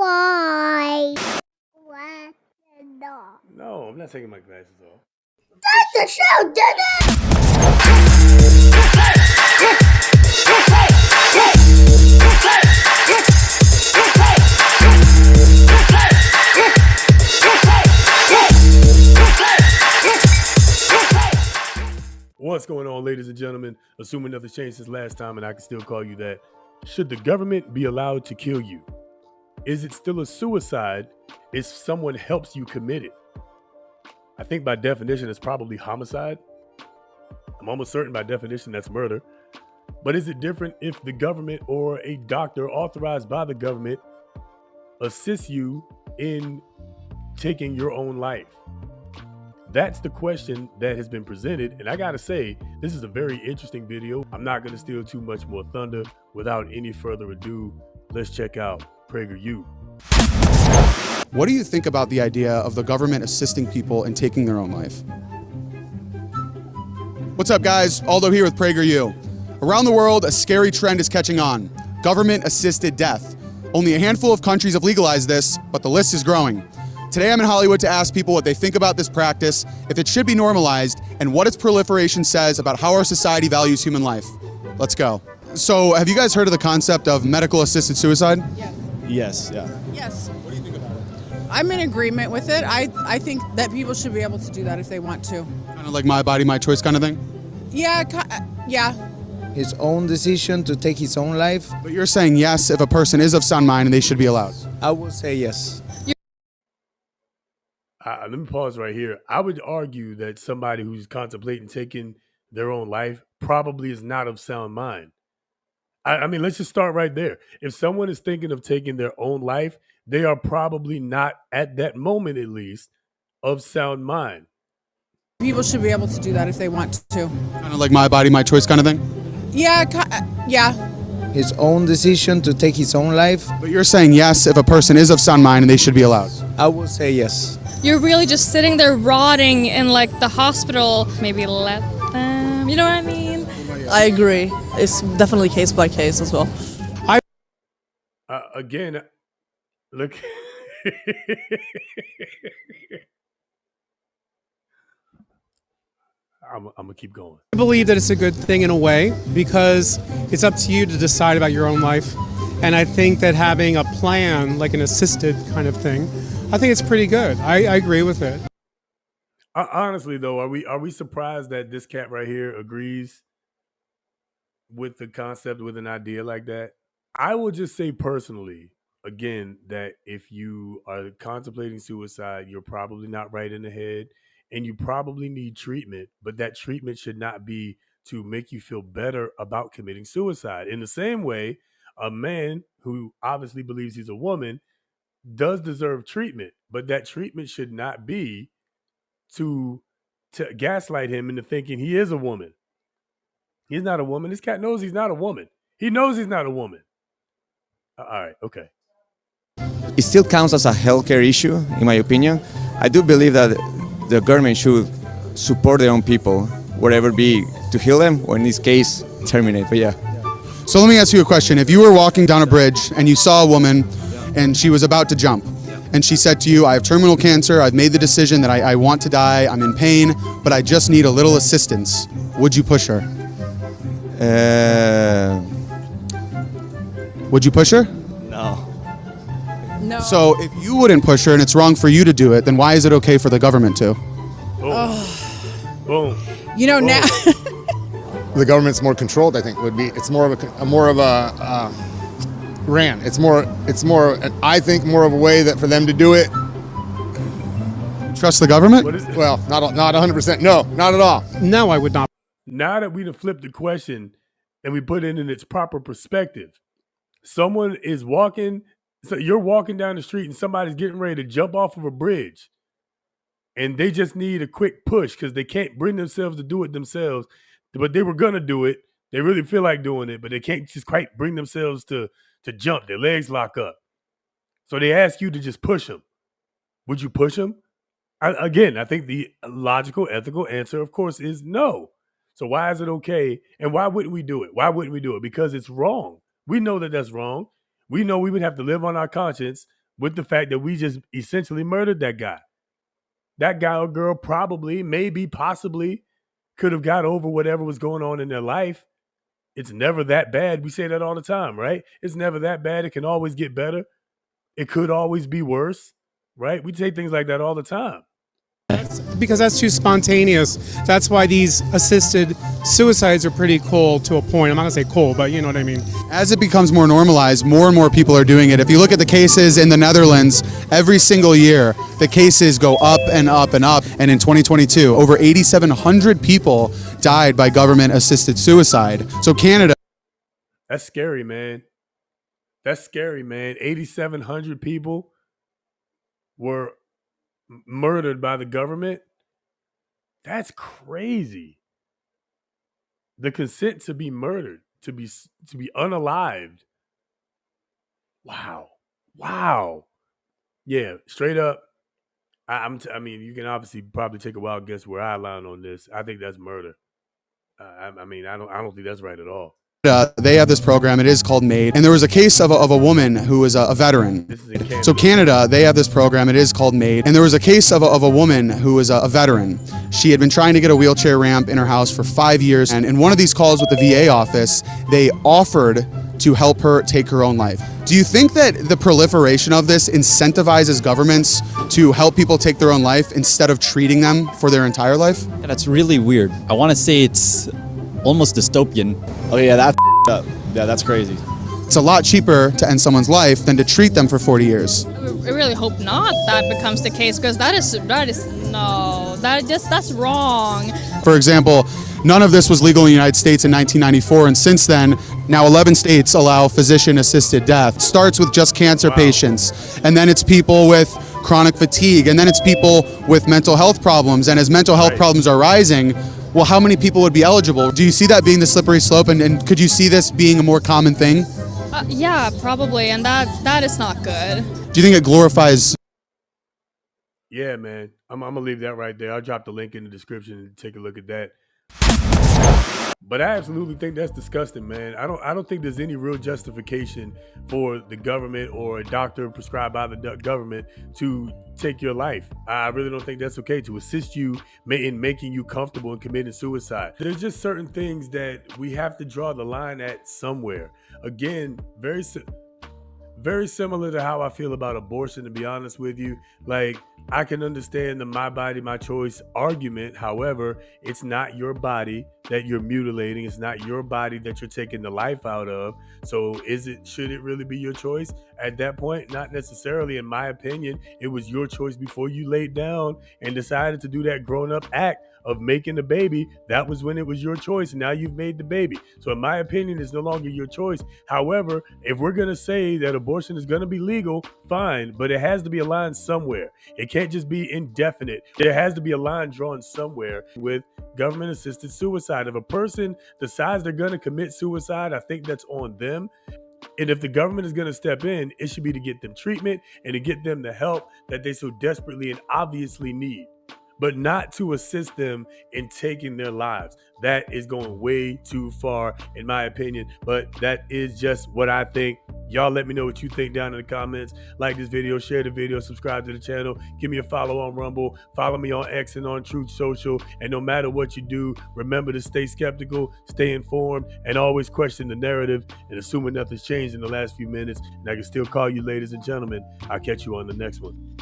Why? What? No, I'm not taking my glasses off. That's the show, did it? What's going on, ladies and gentlemen? Assuming nothing's changed since last time and I can still call you that. Should the government be allowed to kill you? Is it still a suicide if someone helps you commit it? I think by definition it's probably homicide. I'm almost certain by definition that's murder. But is it different if the government or a doctor authorized by the government assists you in taking your own life? That's the question that has been presented. And I gotta say, this is a very interesting video. I'm not gonna steal too much more thunder. Without any further ado, let's check out Prager U. What do you think about the idea of the government assisting people in taking their own life? What's up, guys? Aldo here with Prager U. Around the world, a scary trend is catching on: government-assisted death. Only a handful of countries have legalized this, but the list is growing. Today I'm in Hollywood to ask people what they think about this practice, if it should be normalized, and what its proliferation says about how our society values human life. Let's go. So, have you guys heard of the concept of medical-assisted suicide? Yes. Yes. What do you think about it? I'm in agreement with it. I think that people should be able to do that if they want to. Kind of like my body, my choice kind of thing? Yeah. His own decision to take his own life, But you're saying yes if a person is of sound mind and they should be allowed. I would say yes. Let me pause right here. I would argue that somebody who's contemplating taking their own life probably is not of sound mind. I mean, let's just start right there. If someone is thinking of taking their own life, they are probably not, at that moment at least, of sound mind. People should be able to do that if they want to. Kind of like my body, my choice kind of thing? Yeah. His own decision to take his own life, But you're saying yes if a person is of sound mind and they should be allowed. I would say yes. You're really just sitting there rotting in like the hospital. Maybe let them, you know what I mean? I agree. It's definitely case by case as well. Again, look. I'm gonna keep going. I believe that it's a good thing in a way because it's up to you to decide about your own life. And I think that having a plan, like an assisted kind of thing, I think it's pretty good. I agree with it. Honestly, though, are we surprised that this cat right here agrees with the concept, with an idea like that? I will just say personally, again, that if you are contemplating suicide, you're probably not right in the head and you probably need treatment, but that treatment should not be to make you feel better about committing suicide. In the same way, a man who obviously believes he's a woman does deserve treatment, but that treatment should not be to gaslight him into thinking he is a woman. He's not a woman. This cat knows he's not a woman. He knows he's not a woman. All right, okay. It still counts as a healthcare issue, in my opinion. I do believe that the government should support their own people, whatever it be, to heal them, or in this case, terminate. But yeah. So let me ask you a question. If you were walking down a bridge and you saw a woman and she was about to jump, and she said to you, I have terminal cancer, I've made the decision that I want to die, I'm in pain, but I just need a little assistance, would you push her? Would you push her? No. No. So if you wouldn't push her and it's wrong for you to do it, then why is it okay for the government to? Boom. You know, now The government's more controlled. I think would be. It's more of a ran. It's more. I think more of a way that for them to do it. Trust the government? What is it? Well, not 100%. No, not at all. No, I would not. Now that we've flipped the question and we put it in its proper perspective, someone is walking, so you're walking down the street and somebody's getting ready to jump off of a bridge and they just need a quick push because they can't bring themselves to do it themselves, but they were going to do it. They really feel like doing it, but they can't just quite bring themselves to jump. Their legs lock up. So they ask you to just push them. Would you push them? Again, I think the logical, ethical answer, of course, is no. So why is it okay? And why wouldn't we do it? Why wouldn't we do it? Because it's wrong. We know that that's wrong. We know we would have to live on our conscience with the fact that we just essentially murdered that guy. That guy or girl probably, maybe, possibly could have got over whatever was going on in their life. It's never that bad. We say that all the time, right? It's never that bad. It can always get better. It could always be worse, right? We say things like that all the time. Because that's too spontaneous. That's why these assisted suicides are pretty cool to a point. I'm not gonna say cool, but you know what I mean. As it becomes more normalized, more and more people are doing it. If you look at the cases in the Netherlands, every single year, the cases go up and up and up. And in 2022, over 8,700 people died by government-assisted suicide. So Canada. That's scary, man. That's scary, man. 8,700 people were murdered by the government. That's crazy. The consent to be murdered, to be unalived. Wow. Yeah, straight up. I mean, you can obviously probably take a wild guess where I line on this. I think that's murder. I don't think that's right at all. They have this program. It is called MAID. And there was a case of a woman who was a veteran. This is in Canada. So Canada, they have this program. It is called MAID. And there was a case of a woman who was a veteran. She had been trying to get a wheelchair ramp in her house for 5 years. And in one of these calls with the VA office, they offered to help her take her own life. Do you think that the proliferation of this incentivizes governments to help people take their own life instead of treating them for their entire life? Yeah, that's really weird. I want to say it's almost dystopian. Oh yeah, that's up. Yeah, that's crazy. It's a lot cheaper to end someone's life than to treat them for 40 years. I really hope not that becomes the case, because that's wrong. For example, none of this was legal in the United States in 1994, and since then, now 11 states allow physician-assisted death. It starts with just cancer patients, and then it's people with chronic fatigue, and then it's people with mental health problems, and as mental health problems are rising, well, how many people would be eligible? Do you see that being the slippery slope, and could you see this being a more common thing? Yeah, probably, and that is not good. Do you think it glorifies? Yeah, man. I'm gonna leave that right there. I'll drop the link in the description and take a look at that. But I absolutely think that's disgusting, man. I don't think there's any real justification for the government or a doctor prescribed by the government to take your life. I really don't think that's okay, to assist you in making you comfortable in committing suicide. There's just certain things that we have to draw the line at somewhere. Again, very similar to how I feel about abortion, to be honest with you. Like, I can understand the my body, my choice argument. However, it's not your body that you're mutilating. It's not your body that you're taking the life out of. So should it really be your choice at that point? Not necessarily, in my opinion. It was your choice before you laid down and decided to do that grown-up act of making the baby. That was when it was your choice, and now you've made the baby. So in my opinion, it's no longer your choice. However, if we're going to say that abortion is going to be legal, fine, but it has to be a line somewhere. It can't just be indefinite. There has to be a line drawn somewhere with government-assisted suicide. If a person decides they're going to commit suicide, I think that's on them. And if the government is going to step in, it should be to get them treatment and to get them the help that they so desperately and obviously need, but not to assist them in taking their lives. That is going way too far, in my opinion, but that is just what I think. Y'all let me know what you think down in the comments. Like this video, share the video, subscribe to the channel, give me a follow on Rumble, follow me on X and on Truth Social, and no matter what you do, remember to stay skeptical, stay informed, and always question the narrative, and assuming nothing's changed in the last few minutes, and I can still call you ladies and gentlemen, I'll catch you on the next one.